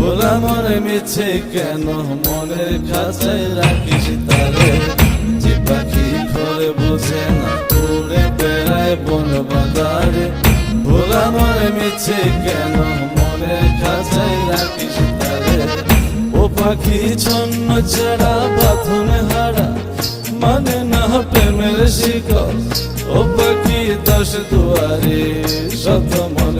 ভোলা মনে মিছে কেন মনের খাঁচায় রাখিস তারে, যে পাখি ঘরে বসে না উড়ে বেড়ায় বন বাজারে। ভোলা মনে মিছে কেন মনের খাঁচায় রাখিস তারে, ও পাখি ছন্ন ছাড়া বাঁধনে হারা মানে না প্রেমের শিকল। ও পাখি 10 দুয়ারে শত মন